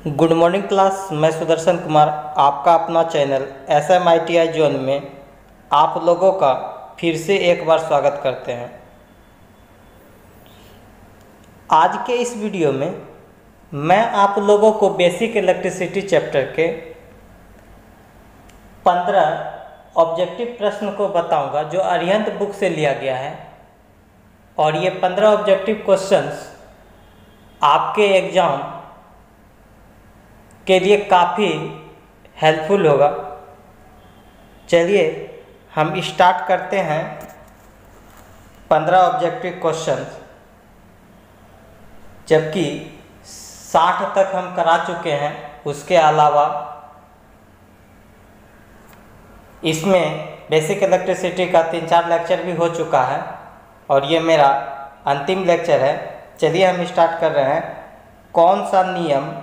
Good morning class. मैं सुदर्शन कुमार, आपका अपना चैनल SMITI जोन में आप लोगों का फिर से एक बार स्वागत करते हैं। आज के इस वीडियो में मैं आप लोगों को बेसिक इलेक्ट्रिसिटी चैप्टर के 15 ऑब्जेक्टिव प्रश्न को बताऊंगा जो अरिहंत बुक से लिया गया है। और ये 15 ऑब्जेक्टिव क्वेश्चंस आपके एग्ज़ाम के लिए काफ़ी हेल्पफुल होगा। चलिए हम स्टार्ट करते हैं 15 ऑब्जेक्टिव क्वेश्चंस, जबकि 60 तक हम करा चुके हैं। उसके अलावा इसमें बेसिक इलेक्ट्रिसिटी का 3-4 लेक्चर भी हो चुका है और ये मेरा अंतिम लेक्चर है। चलिए हम स्टार्ट कर रहे हैं। कौन सा नियम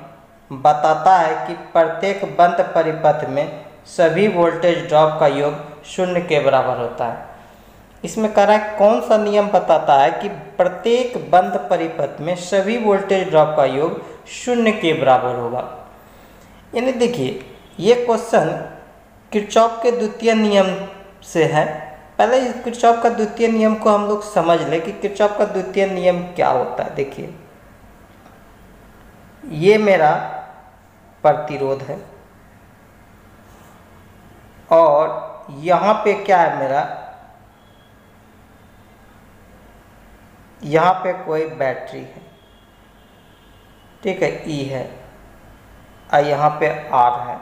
बताता है कि प्रत्येक बंद परिपथ में सभी वोल्टेज ड्रॉप का योग शून्य के बराबर होता है। इसमें कह रहा है कौन सा नियम बताता है कि प्रत्येक बंद परिपथ में सभी वोल्टेज ड्रॉप का योग शून्य के बराबर होगा। यानी देखिए ये क्वेश्चन किरचॉफ के द्वितीय नियम से है। पहले इस किरचॉफ का द्वितीय नियम को हम लोग समझ लें कि किरचॉफ का द्वितीय नियम क्या होता है। देखिए ये मेरा प्रतिरोध है और यहाँ पे क्या है मेरा, यहाँ पे कोई बैटरी है, ठीक है, ई है और यहाँ पे आर है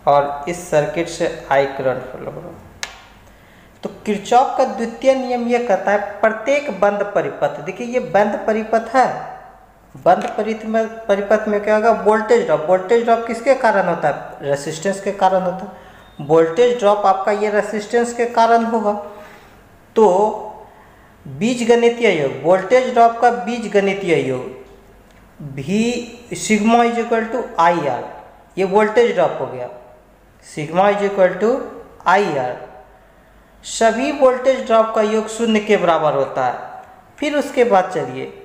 और इस सर्किट से आई करंट फ्लो हो रहा है। तो किरचॉफ का द्वितीय नियम ये कहता है प्रत्येक बंद परिपथ, देखिए ये बंद परिपथ है, बंद परिपथ में क्या होगा, वोल्टेज ड्रॉप। वोल्टेज ड्रॉप किसके कारण होता है? रेसिस्टेंस के कारण होता है। वोल्टेज ड्रॉप आपका ये रेसिस्टेंस के कारण होगा। तो बीजगणितीय योग, वोल्टेज ड्रॉप का बीजगणितीय योग भी sigma is equal to I R, ये वोल्टेज ड्रॉप हो गया, sigma is equal to I R. सभी वोल्टेज ड्रॉप का योग शून्य के बराबर होता है। फिर उसके बाद चलिए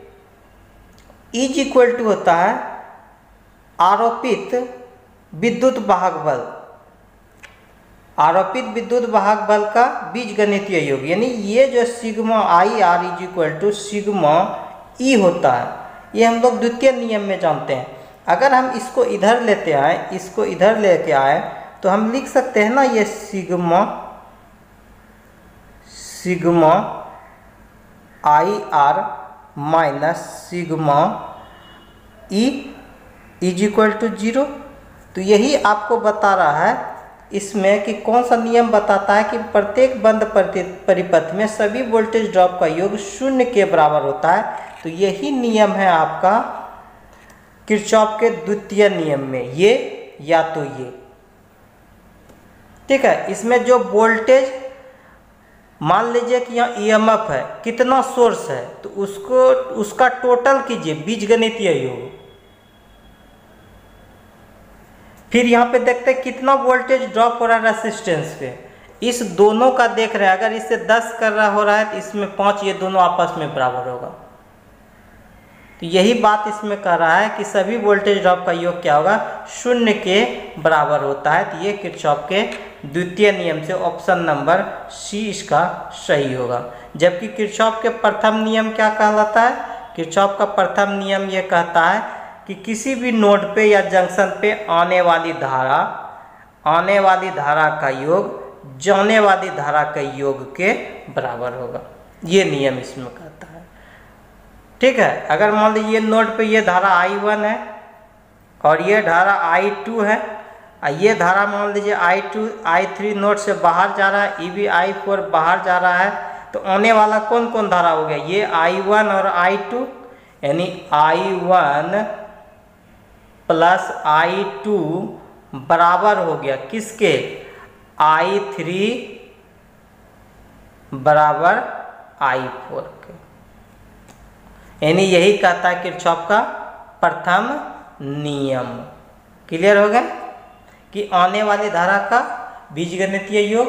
इज इक्वल टू होता है आरोपित विद्युत वाहक बल, आरोपित विद्युत वाहक बल का बीजगणितीय योग। यानी ये जो sigma I R is equal to sigma E होता है, ये हम लोग द्वितीय नियम में जानते हैं। अगर हम इसको इधर लेते आए, इसको इधर लेके आए तो हम लिख सकते हैं ना, ये sigma sigma I R minus sigma E is equal to 0। तो यही आपको बता रहा है इसमें कि कौन सा नियम बताता है कि प्रत्येक बंद परिपथ में सभी वोल्टेज ड्रॉप का योग शून्य के बराबर होता है। तो यही नियम है आपका किरचॉफ के द्वितीय नियम में, ये या तो ये, ठीक है। इसमें जो वोल्टेज, मान लीजिए कि यहाँ EMF है, कितना सोर्स है तो उसका टोटल कीजिए बीजगणितीय योग। फिर यहाँ पे देखते हैं कितना वोल्टेज ड्रॉप हो रहा है रेसिस्टेंस पे, इस दोनों का देख रहे हैं। अगर इससे 10 कर रहा हो रहा है तो इसमें 5, ये दोनों आपस में बराबर होगा। तो यही बात इसमें कह रहा है कि सभी वोल्टेज ड्रॉप का योग क्या होगा, शून्य के बराबर होता है। तो ये किरचॉफ के द्वितीय नियम से ऑप्शन नंबर सी इसका सही होगा। जबकि किरचॉफ के प्रथम नियम क्या कहलाता है? किरचॉफ का प्रथम नियम ये कहता है कि किसी भी नोड पे या जंक्शन पे आने वाली धारा का योग जाने वाली धारा के योग के बराबर होगा। ये नियम इसमें कहता है, ठीक है। अगर मान लीजिए नोड पे ये धारा I1 है और ये धारा I2 है, ये धारा मान लीजिए I2 I3 नोड से बाहर जा रहा है, ये भी I4 बाहर जा रहा है, तो आने वाला कौन कौन धारा हो गया, ये I1 और I2, यानी I1 प्लस I2 बराबर हो गया किसके, I3 बराबर I4 के। यानी यही कहता है किरचॉफ का प्रथम नियम। क्लियर हो गया कि आने वाली धारा का बीजगणितीय योग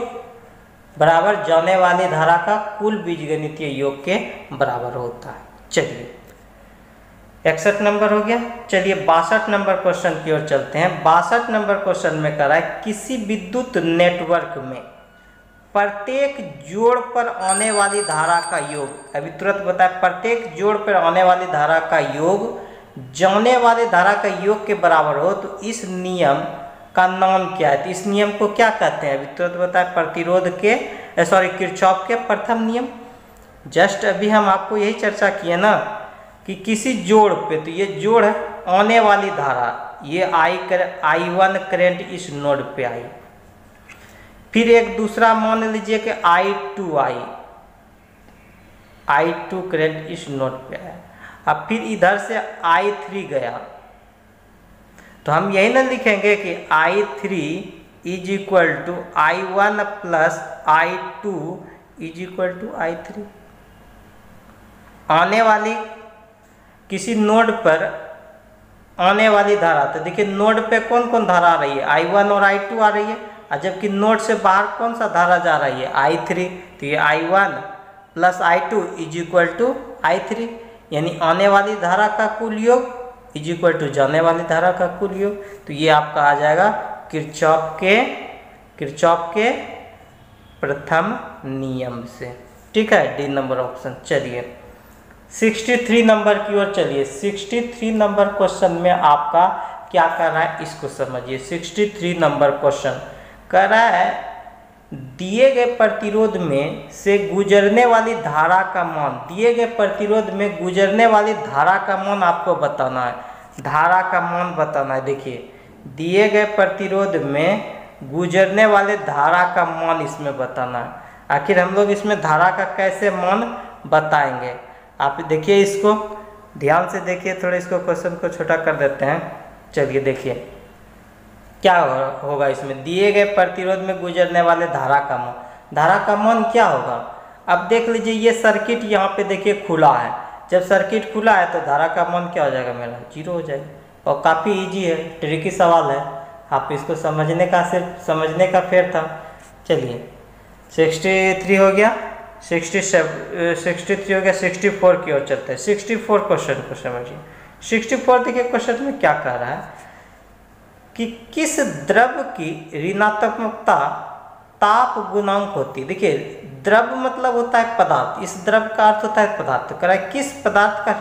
बराबर जाने वाली धारा का कुल बीजगणितीय योग के बराबर होता है। चलिए 61 नंबर हो गया। चलिए 62 नंबर क्वेश्चन की ओर चलते हैं। 62 नंबर क्वेश्चन में कह रहा है किसी विद्युत नेटवर्क में प्रत्येक जोड़ पर आने वाली धारा का योग, अभी तुरंत बताए, प्रत्येक जोड़ पर आने वाली धारा का योग जाने वाले धारा का योग के बराबर हो तो इस नियम का नाम क्या है? तो इस नियम को क्या कहते हैं? अभी तुरंत बताए, प्रतिरोध के किरचॉफ के प्रथम नियम। जस्ट अभी हम आपको यही चर्चा किए ना कि किसी जोड़ पे, तो ये जोड़ है आने वाली धारा, ये I1 करंट इस नोड पे आई, फिर एक दूसरा मान लीजिए कि I2 करंट इस नोड पे आया, अब फिर इधर से I3 गया, तो हम यही ना लिखेंगे कि I3 is equal to I1 plus I2 is equal to I3। आने वाली किसी नोड पर आने वाली धारा, तो देखिए नोड पे कौन कौन धारा आ रही है? I1 और I2 आ रही है, और जबकि नोड से बाहर कौन सा धारा जा रही है? I3। तो ये I1 plus I2 is equal to I3, यानी आने वाली धारा का कुल योग इज इक्वल टू जाने वाली धारा का कुल योग। तो ये आपका आ जाएगा किरचॉफ के प्रथम नियम से। ठीक है, डी नंबर ऑप्शन। चलिए 63 नंबर की ओर चलिए। 63 नंबर क्वेश्चन में आपका क्या कर रहा है इसको समझिए। 63 नंबर क्वेश्चन कह रहा है दिए गए प्रतिरोध में से गुजरने वाली धारा का मान, दिए गए प्रतिरोध में गुजरने वाली धारा का मान आपको बताना है, धारा का मान बताना है। देखिए दिए गए प्रतिरोध में गुजरने वाले धारा का मान इसमें बताना है। आखिर हम लोग इसमें धारा का कैसे मान बताएंगे? आप देखिए, इसको ध्यान से देखिए, थोड़ा इसको क्वेश्चन को छोटा कर देते हैं। चलिए देखिए क्या होगा इसमें, दिए गए प्रतिरोध में गुजरने वाले धारा का मान, धारा का मान क्या होगा? अब देख लीजिए ये सर्किट यहाँ पे देखिए खुला है, जब सर्किट खुला है तो धारा का मान क्या हो जाएगा? मेरा 0 हो जाएगा। और काफ़ी इजी है, ट्रिकी सवाल है, आप इसको समझने का, सिर्फ समझने का फेर था। चलिए 63 हो गया, 63 हो गया, 64 की ओर चलते हैं। 64 क्वेश्चन को समझिए। 64 देखिए क्वेश्चन में क्या कह रहा है कि किस द्रव की ऋणात्मकता ताप गुणांक होती है। देखिए द्रव मतलब होता है पदार्थ, इस द्रव का अर्थ होता है पदार्थ। कह रहा है किस पदार्थ का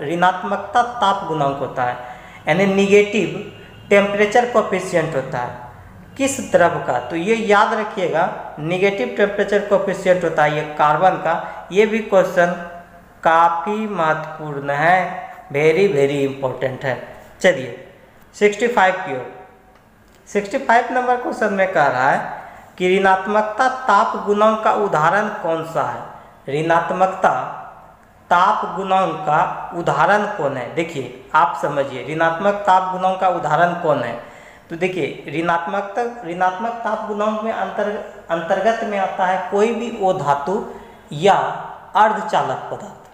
ऋणात्मकता ताप गुणांक होता है, यानी निगेटिव टेम्परेचर कोफिशिएंट होता है किस द्रव का? तो ये याद रखिएगा, निगेटिव टेम्परेचर कोफिशिएंट होता है ये कार्बन का। ये भी क्वेश्चन काफ़ी महत्वपूर्ण है, वेरी वेरी इंपॉर्टेंट है। चलिए 65 की ओर। 65 नंबर क्वेश्चन में कह रहा है कि ऋणात्मकता ताप गुणांक का उदाहरण कौन सा है? ऋणात्मकता ताप गुणांक का उदाहरण कौन है? देखिए आप समझिए, ऋणात्मक ताप गुणांक का उदाहरण कौन है? तो देखिए ऋणात्मक ताप गुणांक में अंतर्गत में आता है कोई भी ओ धातु या अर्धचालक पदार्थ,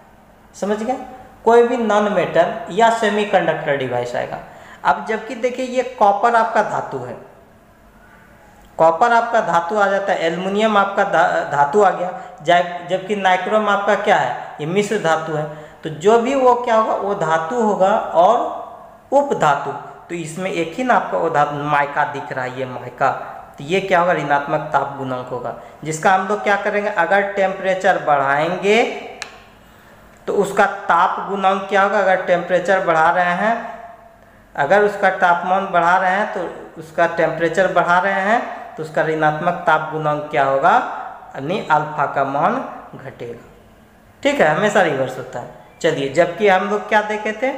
समझ गए? कोई भी नॉन मेटल या सेमीकंडक्टर डिवाइस आएगा। अब जबकि देखिए ये कॉपर आपका धातु है, कॉपर आपका धातु आ जाता है, एल्युमिनियम आपका धातु आ गया, जबकि नाइक्रोम आपका क्या है? ये मिश्र धातु है। तो जो भी वो क्या होगा, वो धातु होगा और उप धातु। तो इसमें एक ही ना आपका वो धातु माइका दिख रहा है, ये माइका, तो ये क्या होगा? ऋणात्मक ताप गुणांक होगा, जिसका हम लोग क्या करेंगे, अगर टेम्परेचर बढ़ाएंगे तो उसका ताप गुणांक क्या होगा? अगर टेम्परेचर बढ़ा रहे हैं, अगर उसका तापमान बढ़ा रहे हैं तो उसका टेम्परेचर बढ़ा रहे हैं तो उसका ऋणात्मक ताप गुणांक क्या होगा? यानी अल्फा का मान घटेगा। ठीक है, हमेशा रिवर्स होता है। चलिए जबकि हम लोग क्या देखे थे,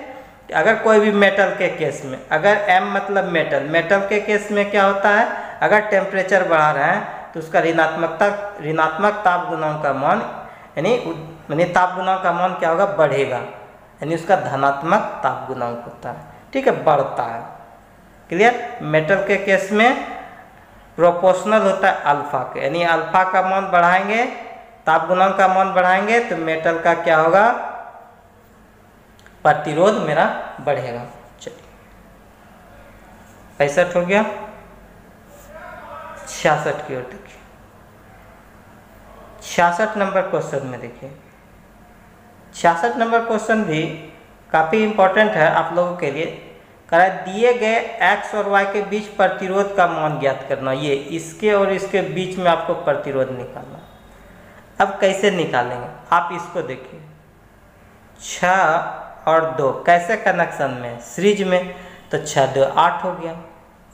अगर कोई भी मेटल के केस में, अगर M मतलब मेटल के केस में क्या होता है, अगर टेम्परेचर बढ़ा रहे हैं तो उसका ऋणात्मक ताप गुणांक का मान यानी ताप गुणांक का मान क्या होगा? बढ़ेगा, यानी उसका धनात्मक ताप गुणांक होता है। ठीक है, बढ़ता है। क्लियर? मेटल के केस में प्रोपोर्शनल होता है अल्फा के, यानी अल्फा का मान बढ़ाएंगे, ताप गुणांक का मान बढ़ाएंगे तो मेटल का क्या होगा? प्रतिरोध मेरा बढ़ेगा। चलिए 65 हो गया। 66 की ओर देखिए। 66 नंबर क्वेश्चन में देखिए, 66 नंबर क्वेश्चन भी काफ़ी इम्पोर्टेंट है आप लोगों के लिए। कह दिए गए x और y के बीच प्रतिरोध का मान ज्ञात करना। ये इसके और इसके बीच में आपको प्रतिरोध निकालना। अब कैसे निकालेंगे आप इसको देखिए। 6 और 2 कैसे कनेक्शन में, सीरीज में, तो 6 2 8 हो गया,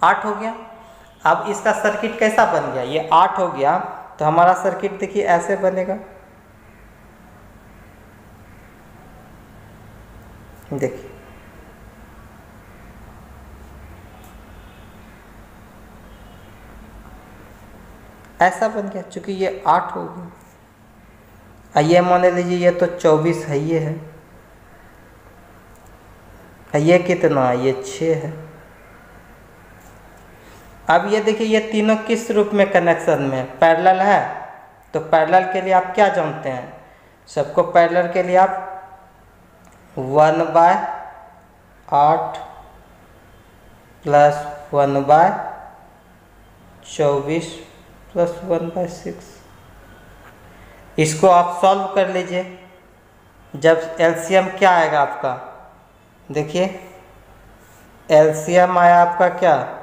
8 हो गया। अब इसका सर्किट कैसा बन गया, ये 8 हो गया तो हमारा सर्किट देखिए ऐसे बनेगा। देखिए ऐसा बन गया, चूंकि ये 8 हो गया। ये मान लीजिए ये तो 24 है, ये है, ये कितना है, ये 6 है। अब ये देखिए ये तीनों किस रूप में कनेक्शन में, पैरेलल है। तो पैरेलल के लिए आप क्या जानते हैं, सबको पैरेलल के लिए आप 1/8 प्लस 1/24 प्लस 1/6, इसको आप सॉल्व कर लीजिए। जब एलसीएम क्या आएगा आपका, देखिए एलसीएम आया आपका क्या,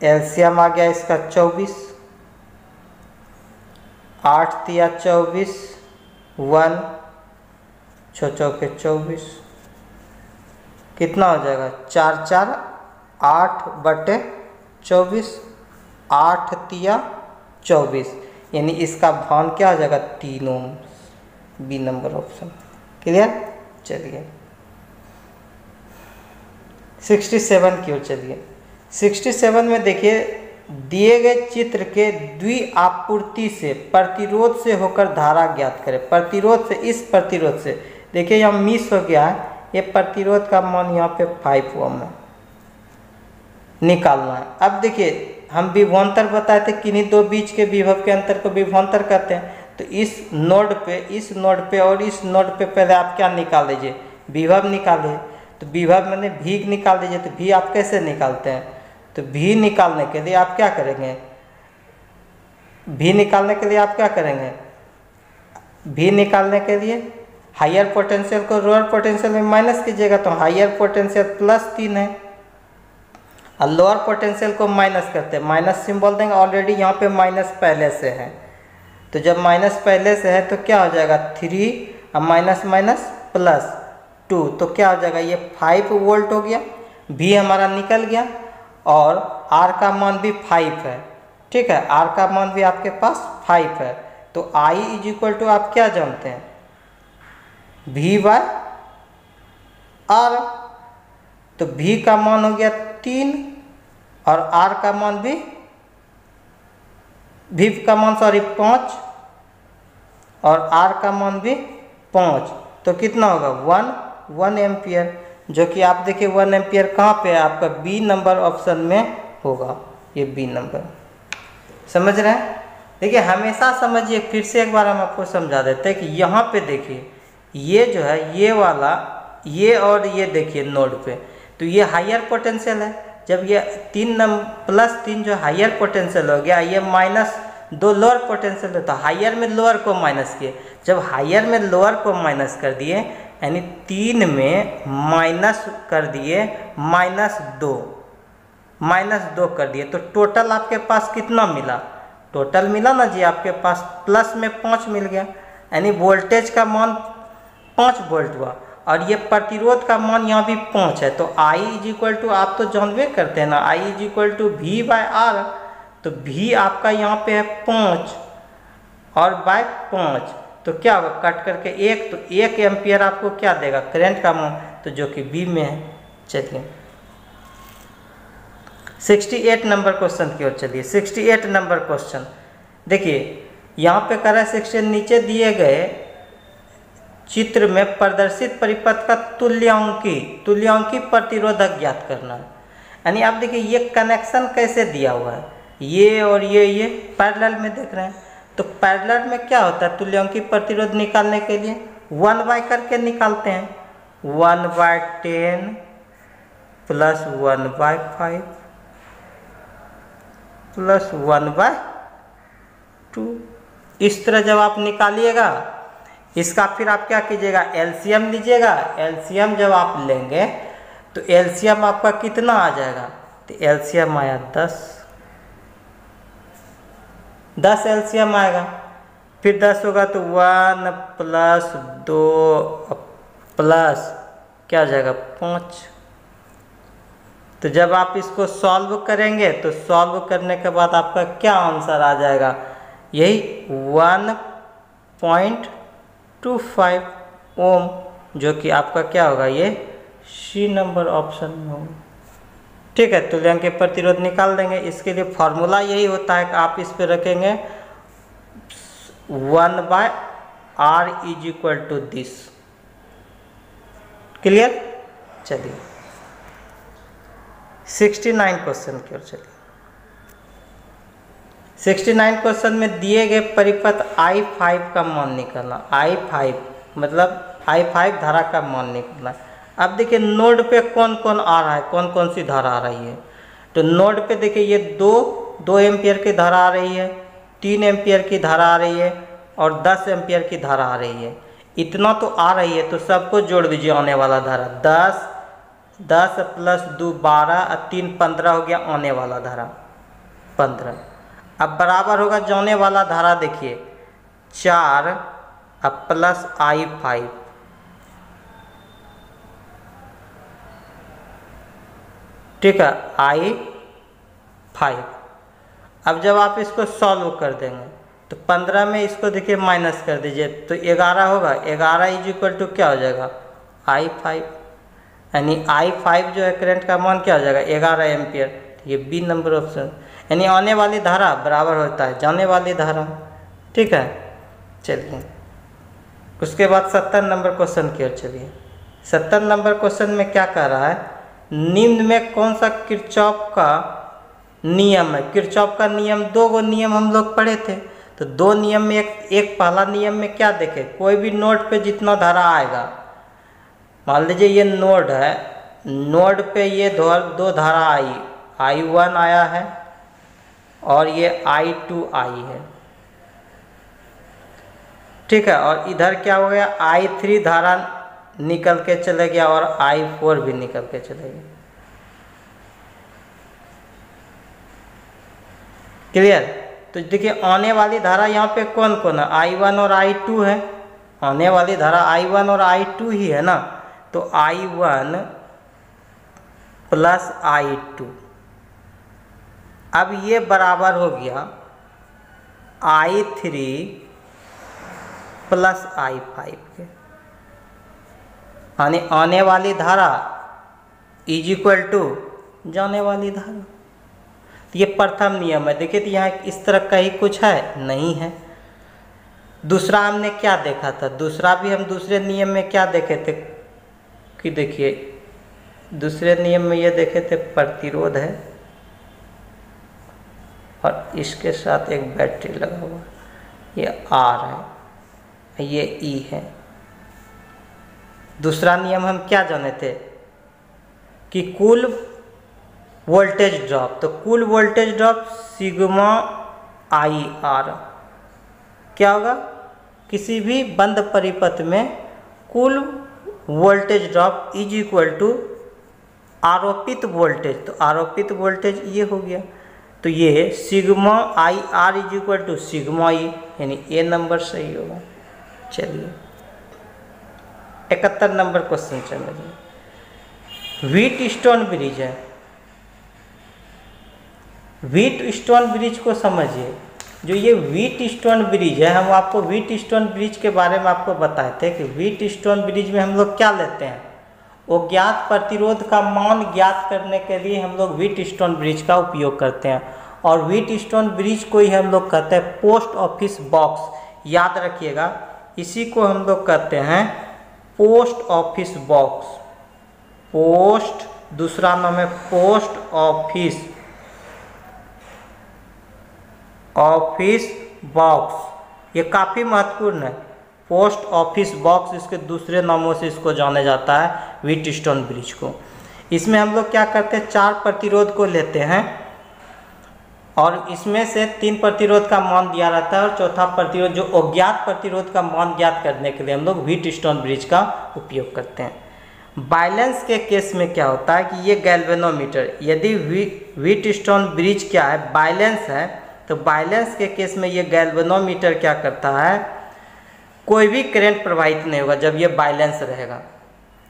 एलसीएम आ गया इसका 24, 8 तिया 24, 1 6 चौके 24, कितना हो जाएगा 4 4 8/24, 8 तिया 24, यानी इसका मान क्या हो जाएगा 3 ओम, बी नंबर ऑप्शन। क्लियर। चलिए 67 की ओर चलिए। 67 में देखिए दिए गए चित्र के द्विआपूर्ति से प्रतिरोध से होकर धारा ज्ञात करें। प्रतिरोध से, इस प्रतिरोध से देखिए यहाँ मिस हो गया है, ये प्रतिरोध का मान यहाँ पे 5 ओम है, निकालना है। अब देखिए हम विभवांतर बताए थे, किन्हीं दो बीच के विभव के अंतर को विभवांतर कहते हैं। तो इस नोड पे, इस नोड पे और इस नोड पे पहले आप क्या निकाल लीजिए, विभव निकालिए। तो विभव मैंने भी निकाल दीजिए। तो भी आप कैसे निकालते हैं, तो भी निकालने के लिए आप क्या करेंगे, भी निकालने के लिए आप क्या करेंगे, भी निकालने के लिए हायर पोटेंशियल को लोअर पोटेंशियल में माइनस कीजिएगा। तो हायर पोटेंशियल +3 है और लोअर पोटेंशियल को माइनस करते हैं, माइनस सिंबल देंगे। ऑलरेडी यहाँ पे माइनस पहले से है, तो जब माइनस पहले से है तो क्या हो जाएगा 3 और माइनस माइनस +2, तो क्या हो जाएगा ये 5 वोल्ट हो गया। भी हमारा निकल गया और R का मान भी 5 है, ठीक है, R का मान भी आपके पास 5 है। तो I = आप क्या जानते हैं, V/R। तो V का मान हो गया 3 और R का मान भी, V का मान 5 और R का मान भी 5, तो कितना होगा 1 एम्पियर, जो कि आप देखिए 1 एम्पियर कहाँ पे है आपका, बी नंबर ऑप्शन में होगा। ये बी नंबर, समझ रहे हैं। देखिए हमेशा समझिए, फिर से एक बार हम आपको समझा देते हैं कि यहाँ पे देखिए ये जो है, ये वाला, ये और ये देखिए नोड पे, तो ये हायर पोटेंशियल है। जब ये +3 जो हायर पोटेंशियल हो गया, ये -2 लोअर पोटेंशियल है, तो हायर में लोअर को माइनस किए। जब हायर में लोअर को माइनस कर दिए, यानी 3 में माइनस कर दिए -2 कर दिए, तो टोटल आपके पास कितना मिला, टोटल मिला ना जी, आपके पास प्लस में 5 मिल गया, यानी वोल्टेज का मान 5 वोल्ट हुआ। और ये प्रतिरोध का मान यहाँ भी 5 है। तो I = आप तो जानबे करते हैं ना, I = V/R। तो V आपका यहाँ पे है 5 और बाय 5, तो क्या होगा कट करके 1, तो 1 एम्पियर आपको क्या देगा, करंट का मान, तो जो कि बी में है। चलिए 68 नंबर क्वेश्चन की ओर चलिए। 68 नंबर क्वेश्चन देखिए यहाँ पे कह रहा है 68, नीचे दिए गए चित्र में प्रदर्शित परिपथ का तुल्यांकी प्रतिरोधक ज्ञात करना है। यानी आप देखिए ये कनेक्शन कैसे दिया हुआ है, ये और ये पैरेलल में देख रहे हैं। तो पैरेलल में क्या होता है, तुल्यांकी प्रतिरोध निकालने के लिए 1/, करके निकालते हैं। 1/10 प्लस 1/5 प्लस 1/2। इस तरह जब आप निकालिएगा, इसका फिर आप क्या कीजिएगा, एलसीएम लीजिएगा। एलसीएम जब आप लेंगे तो एलसीएम आपका कितना आ जाएगा, तो एलसीएम आया 10 एलसीएम आएगा। फिर 10 होगा तो 1 + 2 प्लस क्या हो जाएगा 5। तो जब आप इसको सॉल्व करेंगे तो सॉल्व करने के बाद आपका क्या आंसर आ जाएगा, यही 1.25 ओम, जो कि आपका क्या होगा, ये सी नंबर ऑप्शन में होगा। ठीक है, तुल्यांक के प्रतिरोध निकाल देंगे। इसके लिए फॉर्मूला यही होता है कि आप इस पे रखेंगे 1/R = दिस। क्लियर। चलिए 69 क्वेश्चन की ओर चलिए। 69 क्वेश्चन में दिए गए परिपथ I5 का मान निकालना। I5 मतलब I5 धारा का मान निकालना। अब देखिए नोड पे कौन कौन आ रहा है, कौन कौन सी धारा आ रही है। तो नोड पे देखिए ये 2 एम्पियर की धारा आ रही है, 3 एम्पियर की धारा आ रही है और 10 एम्पियर की धारा आ रही है। इतना तो आ रही है, तो सबको जोड़ दीजिए आने वाला धारा। 10 + 2 12 और 3 15 हो गया आने वाला धारा 15। अब बराबर होगा जाने वाला धारा, देखिए 4 + I5। ठीक है, I5। अब जब आप इसको सॉल्व कर देंगे तो 15 में इसको देखिए माइनस कर दीजिए तो 11 होगा। 11 = क्या हो जाएगा, I5। यानी I5 जो है करंट का मान क्या हो जाएगा, 11 एम्पियर। तो ये बी नंबर ऑप्शन, यानी आने वाली धारा बराबर होता है जाने वाली धारा। ठीक है, चलिए उसके बाद 70 नंबर क्वेश्चन की ओर चलिए। 70 नंबर क्वेश्चन में क्या कह रहा है, निम्न में कौन सा किरचॉफ का नियम है। किरचॉफ का नियम, 2 नियम हम लोग पढ़े थे। तो 2 नियम में एक पहला नियम में क्या देखे, कोई भी नोड पे जितना धारा आएगा, मान लीजिए ये नोड है, नोड पे ये 2 धारा आई, I1 आया है और ये I2 आई है। ठीक है, और इधर क्या हो गया, I3 धारा निकल के चले गया और I4 भी निकल के चले गया। क्लियर। तो देखिए आने वाली धारा यहाँ पे कौन कौन है, I1 और I2 है। आने वाली धारा I1 और I2 ही है ना। तो I1 + I2, अब ये बराबर हो गया I3 + I5 के। यानी आने वाली धारा = जाने वाली धारा। तो ये प्रथम नियम है। देखिए तो यहाँ इस तरह का ही कुछ है, नहीं है। दूसरा हमने क्या देखा था, दूसरा भी हम दूसरे नियम में क्या देखे थे कि देखिए दूसरे नियम में ये देखे थे प्रतिरोध है और इसके साथ एक बैटरी लगा हुआ, ये R है, ये E है। दूसरा नियम हम क्या जाने थे कि कुल वोल्टेज ड्रॉप, तो कुल वोल्टेज ड्रॉप सिग्मा IR क्या होगा, किसी भी बंद परिपथ में कुल वोल्टेज ड्रॉप = आरोपित वोल्टेज। तो आरोपित वोल्टेज ये हो गया। तो ये सिग्मा IR = सिग्मा E, यानी ए नंबर सही होगा। चलिए 71 नंबर क्वेश्चन चलिए। व्हीटस्टोन ब्रिज है। व्हीटस्टोन ब्रिज को समझिए। जो ये व्हीटस्टोन ब्रिज है, हम आपको व्हीटस्टोन ब्रिज के बारे में आपको बताए थे कि व्हीटस्टोन ब्रिज में हम लोग क्या लेते हैं, वो ज्ञात प्रतिरोध का मान ज्ञात करने के लिए हम लोग व्हीटस्टोन ब्रिज का उपयोग करते हैं। और व्हीटस्टोन ब्रिज को ही हम लोग कहते हैं पोस्ट ऑफिस बॉक्स। याद रखिएगा, इसी को हम लोग कहते हैं पोस्ट ऑफिस बॉक्स। पोस्ट, दूसरा नाम है पोस्ट ऑफिस बॉक्स। ये काफ़ी महत्वपूर्ण है। पोस्ट ऑफिस बॉक्स, इसके दूसरे नामों से इसको जाना जाता है व्हीटस्टोन ब्रिज को। इसमें हम लोग क्या करते हैं, 4 प्रतिरोध को लेते हैं और इसमें से 3 प्रतिरोध का मान दिया रहता है और चौथा प्रतिरोध जो अज्ञात प्रतिरोध का मान ज्ञात करने के लिए हम लोग व्हीटस्टोन ब्रिज का उपयोग करते हैं। बैलेंस के केस में क्या होता है कि ये गैल्वेनोमीटर, यदि व्हीटस्टोन ब्रिज क्या है, बैलेंस है, तो बैलेंस के केस में ये गैल्वेनोमीटर क्या करता है, कोई भी करंट प्रवाहित नहीं होगा जब ये बैलेंस रहेगा।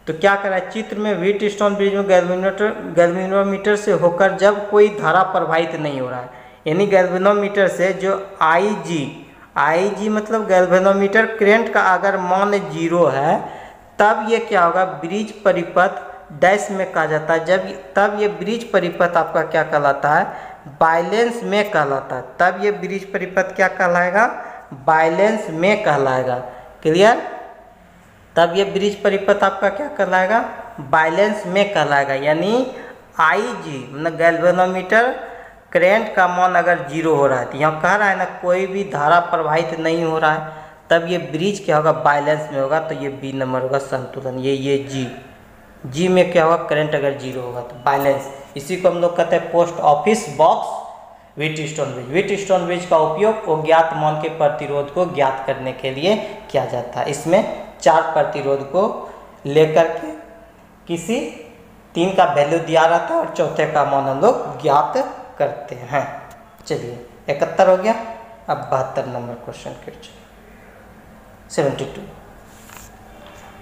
तो क्या कर रहा है चित्र में, व्हीटस्टोन ब्रिज में गैल्वेनोमीटर से होकर जब कोई धारा प्रवाहित नहीं हो रहा है, यानी गैल्वेनोमीटर से जो आई जी मतलब गैल्वेनोमीटर करंट का अगर मान 0 है, तब ये क्या होगा, ब्रिज परिपथ डैश में कहा जाता है। तब ये ब्रिज परिपथ आपका क्या कहलाता है, बैलेंस में कहलाता है। तब ये ब्रिज परिपथ क्या कहलाएगा, बैलेंस में कहलाएगा। क्लियर? तब ये ब्रिज परिपथ आपका क्या कहलाएगा, बैलेंस में कहलाएगा। यानी IG मतलब गैल्वेनोमीटर करंट का मान अगर 0 हो रहा है, तो यहाँ कह रहा है ना कोई भी धारा प्रवाहित नहीं हो रहा है, तब ये ब्रिज क्या होगा, बैलेंस में होगा। तो ये बी नंबर होगा संतुलन। ये जी में क्या होगा, करंट अगर 0 होगा तो बैलेंस। इसी को हम लोग कहते हैं post office box Wheatstone bridge. Wheatstone bridge का उपयोग अज्ञात मान के प्रतिरोध को ज्ञात करने के लिए किया जाता है। इसमें 4 प्रतिरोध को लेकर के किसी 3 का वैल्यू दिया रहता है और चौथे का मान हम लोग ज्ञात करते हैं। चलिए 71 हो गया। अब 72 नंबर क्वेश्चन के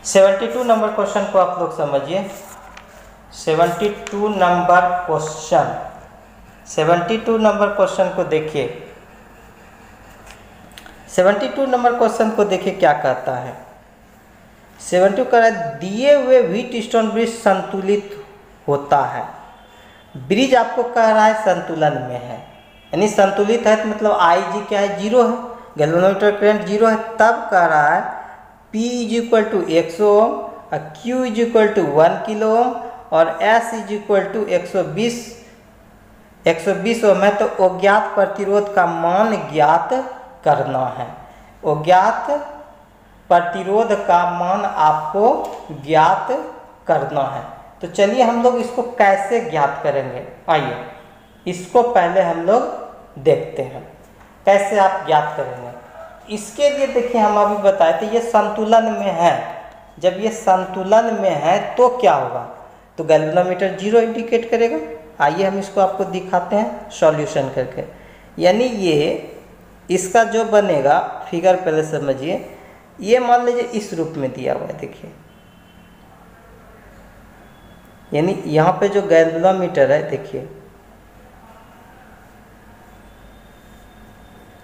72 नंबर क्वेश्चन को आप लोग समझिए। 72 नंबर क्वेश्चन को देखिए। 72 नंबर क्वेश्चन को देखिए क्या कहता है। 72 कह रहा है दिए हुए व्हीटस्टोन ब्रिज संतुलित होता है। ब्रिज आपको कह रहा है संतुलन में है, यानी संतुलित है तो मतलब IG क्या है, 0 है, गैल्वेनोमीटर करंट 0 है। तब कह रहा है P = 100 ओम और Q = 1 किलो ओम और S = 120 ओम है। तो अज्ञात प्रतिरोध का मान ज्ञात करना है। अज्ञात प्रतिरोध का मान आपको ज्ञात करना है। तो चलिए हम लोग इसको कैसे ज्ञात करेंगे, आइए इसको पहले हम लोग देखते हैं कैसे आप ज्ञात करेंगे। इसके लिए देखिए हम अभी बताए थे ये संतुलन में है। जब ये संतुलन में है तो क्या होगा, तो गैल्वेनोमीटर 0 इंडिकेट करेगा। आइए हम इसको आपको दिखाते हैं सॉल्यूशन करके। यानी ये इसका जो बनेगा फिगर पहले समझिए। ये मान लीजिए इस रूप में दिया हुआ है, देखिए यानी यहाँ पे जो गैल्वेनोमीटर है, देखिए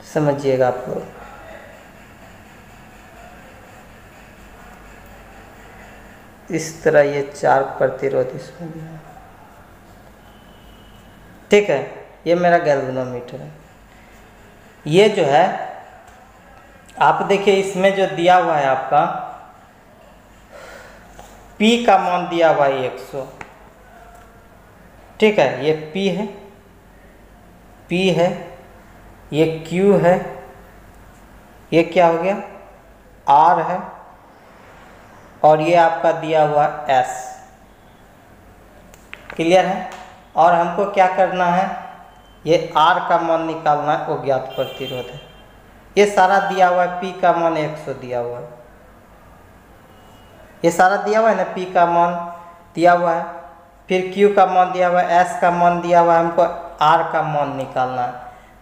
समझिएगा आप लोग। इस तरह ये 4 प्रतिरोध इसमें दिया है, ठीक है। ये मेरा गैल्वेनोमीटर है। ये जो है आप देखिए इसमें जो दिया हुआ है आपका P का मान दिया हुआ है 100, ठीक है। ये P है, ये Q है, ये क्या हो गया R है, और ये आपका दिया हुआ S। क्लियर है? और हमको क्या करना है, ये R का मान निकालना है, अज्ञात प्रतिरोध है। ये सारा दिया हुआ है, P का मान 100 दिया हुआ है, ये सारा दिया हुआ है ना, P का मान दिया हुआ है, फिर Q का मान दिया हुआ है, S का मान दिया हुआ है, हमको R का मान निकालना है।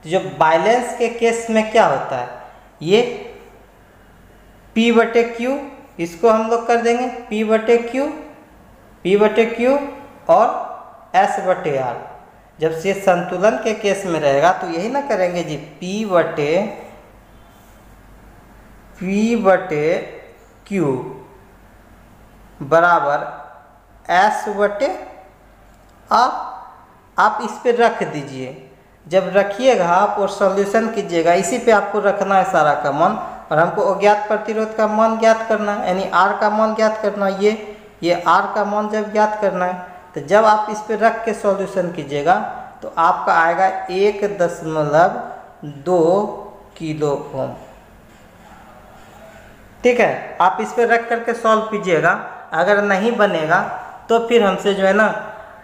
तो जो बैलेंस के केस में क्या होता है, ये P/Q, इसको हम लोग कर देंगे P/Q और S/R। जब से संतुलन के केस में रहेगा तो यही ना करेंगे जी, P/Q बराबर S/R। आप इस पे रख दीजिए। जब रखिएगा आप और सॉल्यूशन कीजिएगा, इसी पे आपको रखना है सारा का मान, और हमको अज्ञात प्रतिरोध का मान ज्ञात करना है, यानी R का मान ज्ञात करना है। ये R का मान जब ज्ञात करना है तो जब आप इस पे रख के सॉल्यूशन कीजिएगा तो आपका आएगा 1.2 किलो ओम, ठीक है। आप इस पे रख करके सॉल्व कीजिएगा। अगर नहीं बनेगा तो फिर हमसे जो है ना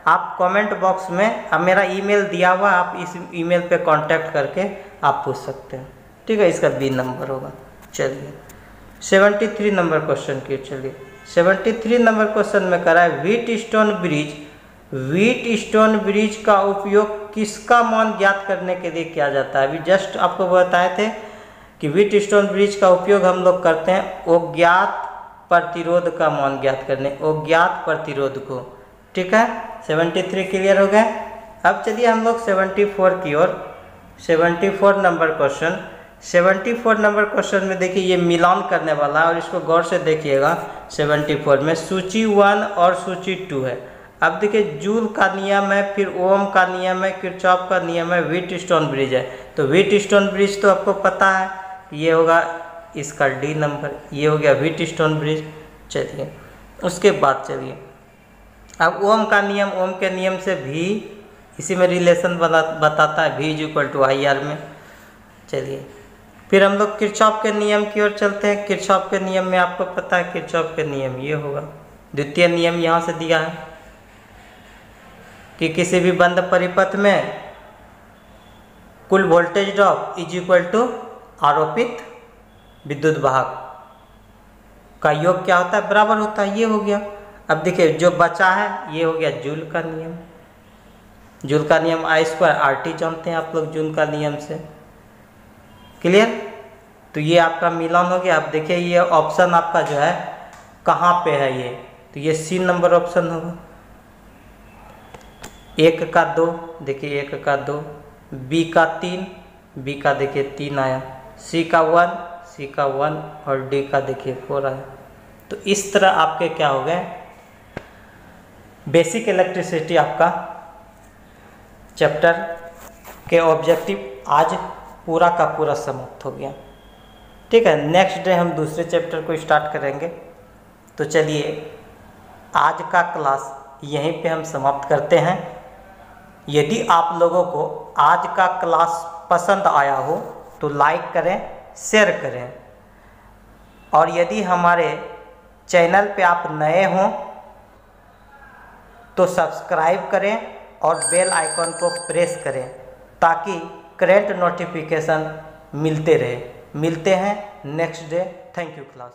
आप कमेंट बॉक्स में अब मेरा ईमेल दिया हुआ, आप इस ईमेल पे कांटेक्ट करके आप पूछ सकते हैं, ठीक है। इसका बी नंबर होगा। चलिए 73 नंबर क्वेश्चन की, चलिए 73 नंबर क्वेश्चन में करा है wheat stone bridge. Wheat stone bridge का उपयोग किसका मान ज्ञात करने के लिए किया जाता है? अभी जस्ट आपको बताए थे कि व्हीट स्टोन ब्रिज का उपयोग हम लोग करते हैं अज्ञात प्रतिरोध का मान ज्ञात करने, अज्ञात प्रतिरोध को, ठीक है। 73 क्लियर हो गया। अब चलिए हम लोग 74 की ओर। 74 नंबर क्वेश्चन, 74 नंबर क्वेश्चन में देखिए ये मिलान करने वाला है और इसको गौर से देखिएगा। 74 में सूची 1 और सूची 2 है। अब देखिए जूल का नियम है, फिर ओम का नियम है, किरचॉफ का नियम है, व्हीट स्टोन ब्रिज है। तो व्हीट स्टोन ब्रिज तो आपको पता है, ये होगा इसका डी नंबर, ये हो गया व्हीट स्टोन ब्रिज। चलिए उसके बाद चलिए अब ओम का नियम, ओम के नियम से भी इसी में रिलेशन बताता है, V = IR में। चलिए फिर हम लोग किरचॉफ के नियम की ओर चलते हैं। किरचॉफ के नियम में आपको पता है किरचॉफ के नियम ये होगा, द्वितीय नियम यहाँ से दिया है कि किसी भी बंद परिपथ में कुल वोल्टेज ड्रॉप = आरोपित विद्युत वाहक का योग क्या होता है, बराबर होता है, ये हो गया। अब देखिए जो बचा है ये हो गया जूल का नियम। जूल का नियम I² RT जानते हैं आप लोग जूल का नियम से, क्लियर। तो ये आपका मिलान हो गया। अब देखिए ये ऑप्शन आपका जो है कहाँ पे है ये, तो ये C नंबर ऑप्शन होगा। 1 का 2, देखिए 1 का 2, B का 3, B का देखिए 3 आया, C का 1, C का 1 और D का देखिए 4 आया। तो इस तरह आपके क्या हो गए, बेसिक इलेक्ट्रिसिटी आपका चैप्टर के ऑब्जेक्टिव आज पूरा का पूरा समाप्त हो गया, ठीक है। नेक्स्ट डे हम दूसरे चैप्टर को स्टार्ट करेंगे। तो चलिए आज का क्लास यहीं पे हम समाप्त करते हैं। यदि आप लोगों को आज का क्लास पसंद आया हो तो लाइक करें, शेयर करें, और यदि हमारे चैनल पे आप नए हों तो सब्सक्राइब करें और बेल आइकन को प्रेस करें ताकि करंट नोटिफिकेशन मिलते रहे। मिलते हैं next day. Thank you class.